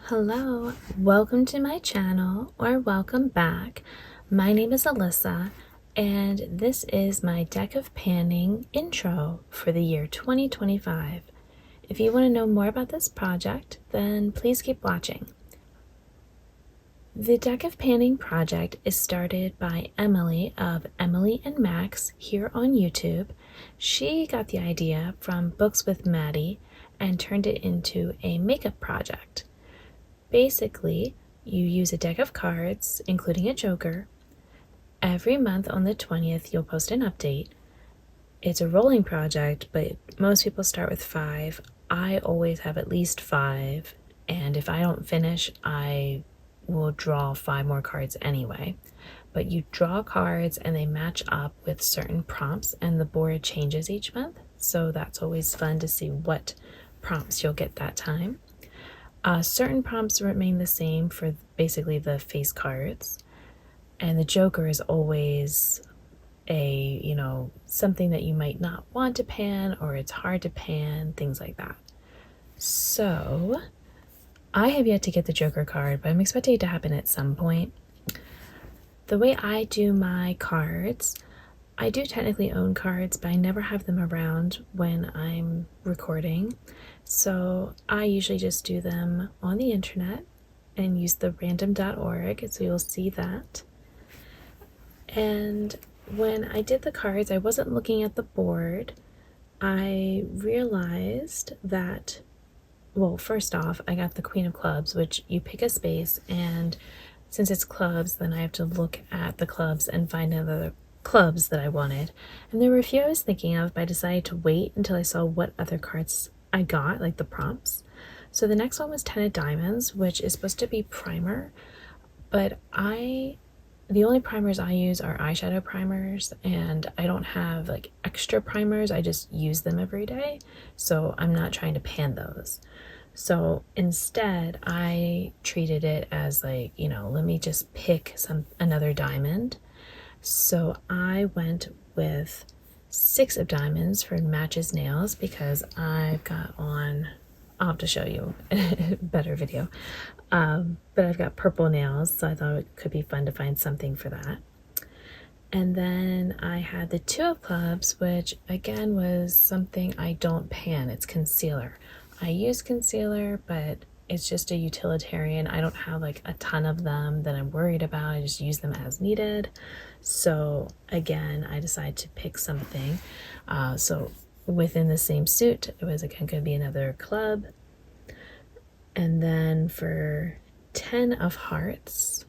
Hello, welcome to my channel, or welcome back. My name is Alyssa, and this is my deck of panning intro for the year 2025. If you want to know more about this project, then please keep watching. The deck of panning project is started by Emily of Emily and Max here on YouTube. She got the idea from Books with Maddie and turned it into a makeup project. Basically, you use a deck of cards, including a joker. Every month on the 20th, you'll post an update. It's a rolling project, but most people start with 5. I always have at least 5, and if I don't finish, I will draw 5 more cards anyway. But you draw cards and they match up with certain prompts, and the board changes each month, so that's always fun to see what prompts you'll get that time. Certain prompts remain the same for basically the face cards, and the joker is always something that you might not want to pan, or it's hard to pan, things like that. So I have yet to get the joker card, but I'm expecting it to happen at some point. The way I do my cards, I do technically own cards, but I never have them around when I'm recording. So I usually just do them on the internet and use the random.org, so you'll see that. And when I did the cards, I wasn't looking at the board. I realized that, well, first off, I got the Queen of Clubs, which you pick a space, and since it's clubs, then I have to look at the clubs and find other clubs that I wanted. And there were a few I was thinking of, but I decided to wait until I saw what other cards I got, like the prompts. So the next one was 10 of Diamonds, which is supposed to be primer, but the only primers I use are eyeshadow primers, and I don't have like extra primers. I just use them every day, so I'm not trying to pan those. So instead, I treated it as like, let me just pick another diamond. So I went with 6 of Diamonds for Matches Nails because I've got on, I'll have to show you a better video, but I've got purple nails, so I thought it could be fun to find something for that. And then I had the 2 of Clubs, which again was something I don't pan. It's concealer. I use concealer, but it's just a utilitarian. I don't have like a ton of them that I'm worried about. I just use them as needed. So again, I decided to pick something. So within the same suit, it was again going to be another club. And then for 10 of Hearts,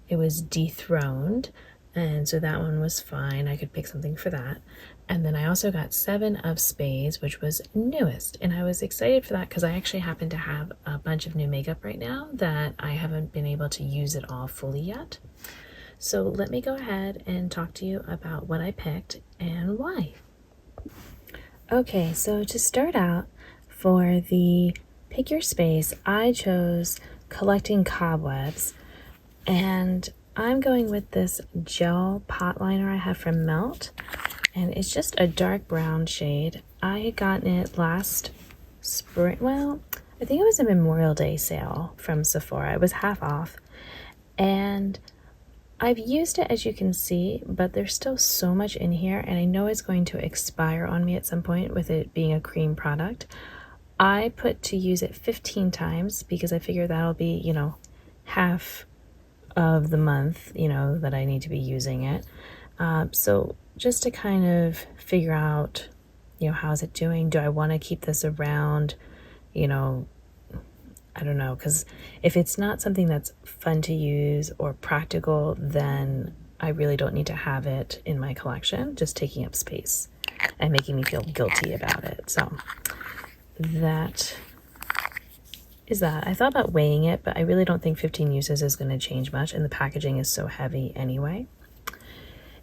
it was Dethroned. And so that one was fine. I could pick something for that. And then I also got 7 of Spades, which was newest. And I was excited for that because I actually happen to have a bunch of new makeup right now that I haven't been able to use it all fully yet. So let me go ahead and talk to you about what I picked and why. Okay, so to start out, for the Pick Your Space, I chose Collecting Cobwebs, and I'm going with this gel pot liner I have from Melt, and it's just a dark brown shade. I had gotten it last spring, well, I think it was a Memorial Day sale from Sephora. It was half off, and I've used it, as you can see, but there's still so much in here, and I know it's going to expire on me at some point with it being a cream product. I put to use it 15 times because I figure that'll be, half of the month, that I need to be using it. So just to kind of figure out, how's it doing? Do I want to keep this around? I don't know, because if it's not something that's fun to use or practical, then I really don't need to have it in my collection, just taking up space and making me feel guilty about it. So that is that. I thought about weighing it, but I really don't think 15 uses is going to change much, and the packaging is so heavy anyway.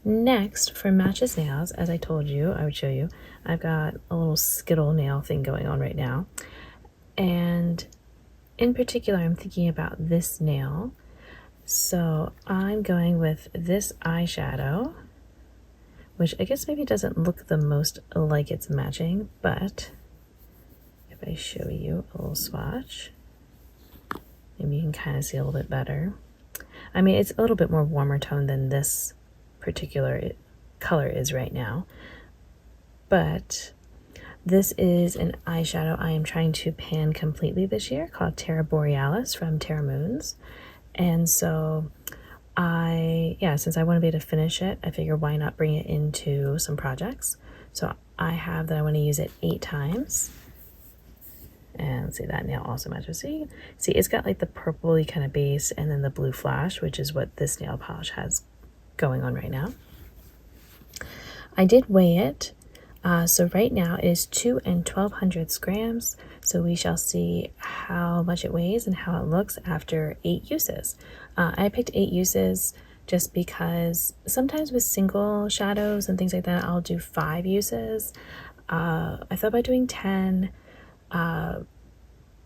Next, for Matches Nails, as I told you, I would show you, I've got a little Skittle nail thing going on right now. And in particular, I'm thinking about this nail. So I'm going with this eyeshadow, which I guess maybe doesn't look the most like it's matching, but if I show you a little swatch, Maybe you can kind of see a little bit better. I mean, it's a little bit more warmer tone than this particular color is right now. But this is an eyeshadow I am trying to pan completely this year called Terra Borealis from Terra Moons. And so since I want to be able to finish it, I figure why not bring it into some projects. So I have that I want to use it 8 times. And see, that nail also matches. See, it's got like the purpley kind of base and then the blue flash, which is what this nail polish has going on right now. I did weigh it. So right now it is 2 1200 grams. So we shall see how much it weighs and how it looks after 8 uses. I picked 8 uses just because sometimes with single shadows and things like that, I'll do 5 uses. I thought about doing 10, but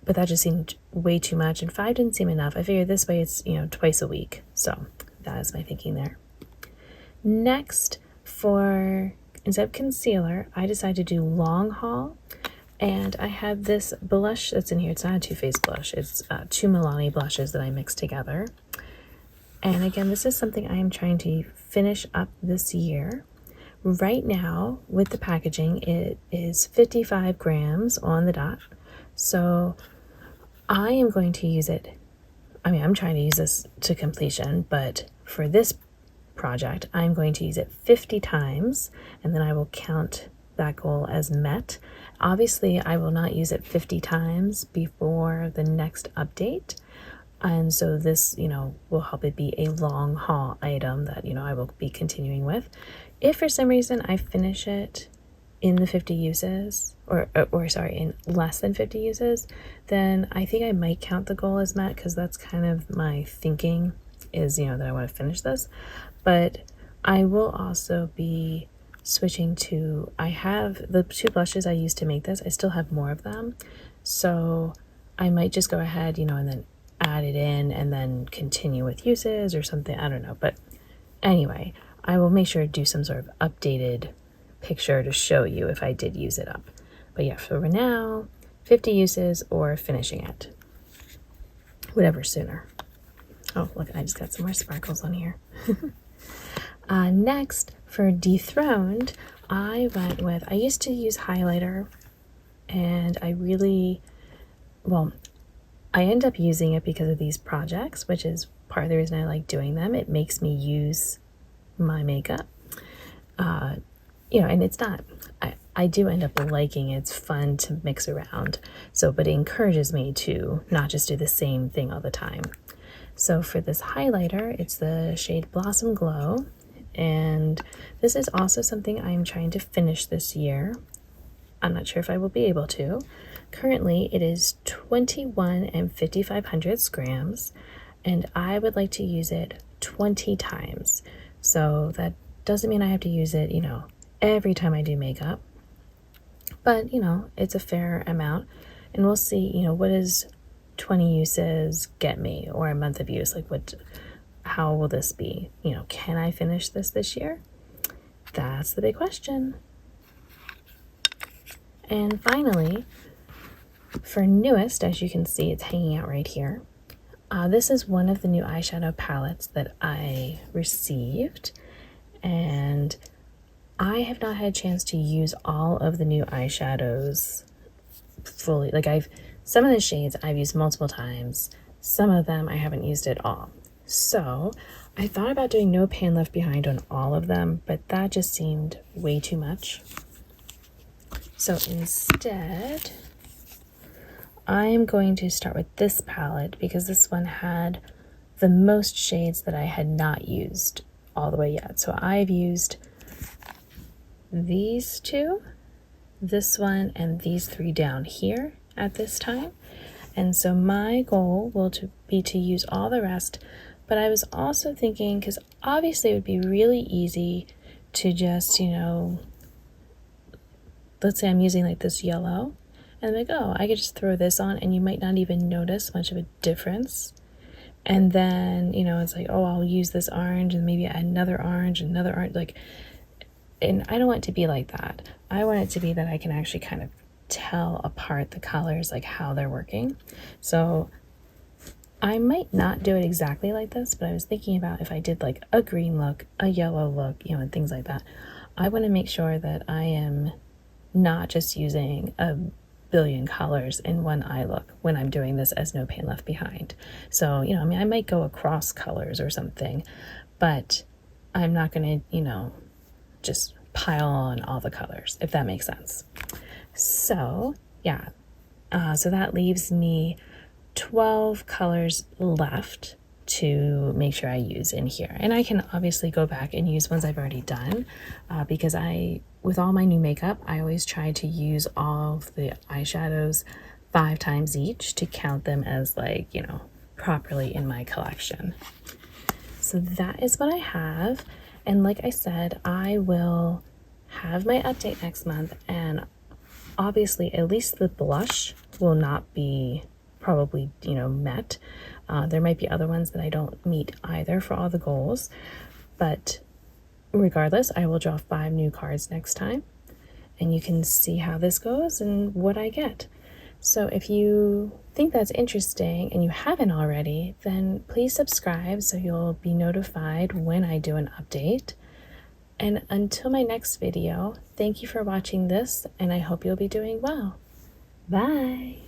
that just seemed way too much, and 5 didn't seem enough. I figured this way it's, twice a week. So that is my thinking there. Next, instead of concealer, I decided to do long haul, and I have this blush that's in here. It's not a Too Faced blush. It's 2 Milani blushes that I mixed together. And again, this is something I am trying to finish up this year. Right now, with the packaging, it is 55 grams on the dot. So I am going to use it. I mean, I'm trying to use this to completion, but for this project, I'm going to use it 50 times, and then I will count that goal as met. Obviously, I will not use it 50 times before the next update. And so this, will help it be a long haul item that, I will be continuing with. If for some reason I finish it in the 50 uses, or in less than 50 uses, then I think I might count the goal as met, because that's kind of my thinking is, that I want to finish this. But I will also be switching to, I have the 2 blushes I used to make this. I still have more of them. So I might just go ahead, and then add it in and then continue with uses or something. I don't know. But anyway, I will make sure to do some sort of updated picture to show you if I did use it up. But yeah, for now, 50 uses or finishing it. Whatever sooner. Oh, look, I just got some more sparkles on here. Next, for Dethroned, I used to use highlighter, and I end up using it because of these projects, which is part of the reason I like doing them. It makes me use my makeup. And it's not, I do end up liking it. It's fun to mix around. But it encourages me to not just do the same thing all the time. So for this highlighter, it's the shade Blossom Glow. And this is also something I'm trying to finish this year. I'm not sure if I will be able to. Currently, it is 21 5500 grams, and I would like to use it 20 times. So that doesn't mean I have to use it, every time I do makeup. But, it's a fair amount. And we'll see, what does 20 uses get me, or a month of use? How will this be? Can I finish this year? That's the big question. And finally, for newest, as you can see, it's hanging out right here. This is one of the new eyeshadow palettes that I received, and I have not had a chance to use all of the new eyeshadows fully. Some of the shades I've used multiple times, some of them I haven't used at all. So I thought about doing no pan left behind on all of them, but that just seemed way too much. So instead, I'm going to start with this palette because this one had the most shades that I had not used all the way yet. So I've used these 2, this one, and these 3 down here at this time. And so my goal will be to use all the rest. But I was also thinking, because obviously it would be really easy to just, let's say I'm using this yellow, and I could just throw this on and you might not even notice much of a difference. And then, it's I'll use this orange and maybe add another orange, and I don't want it to be like that. I want it to be that I can actually kind of tell apart the colors, how they're working. So I might not do it exactly like this, but I was thinking about if I did like a green look, a yellow look, you know, and things like that. I want to make sure that I am not just using a billion colors in one eye look when I'm doing this as No Pain Left Behind. So, you know, I mean, I might go across colors or something, but I'm not going to, you know, just pile on all the colors, if that makes sense. So, yeah, so that leaves me 12 colors left to make sure I use in here. And I can obviously go back and use ones I've already done because with all my new makeup, I always try to use all of the eyeshadows 5 times each to count them as, like, you know, properly in my collection. So that is what I have. And like I said, I will have my update next month, and obviously at least the blush will not be probably, you know, met. There might be other ones that I don't meet either for all the goals, but regardless, I will draw 5 new cards next time, and you can see how this goes and what I get. So if you think that's interesting and you haven't already, then please subscribe so you'll be notified when I do an update. And until my next video, thank you for watching this, and I hope you'll be doing well. Bye!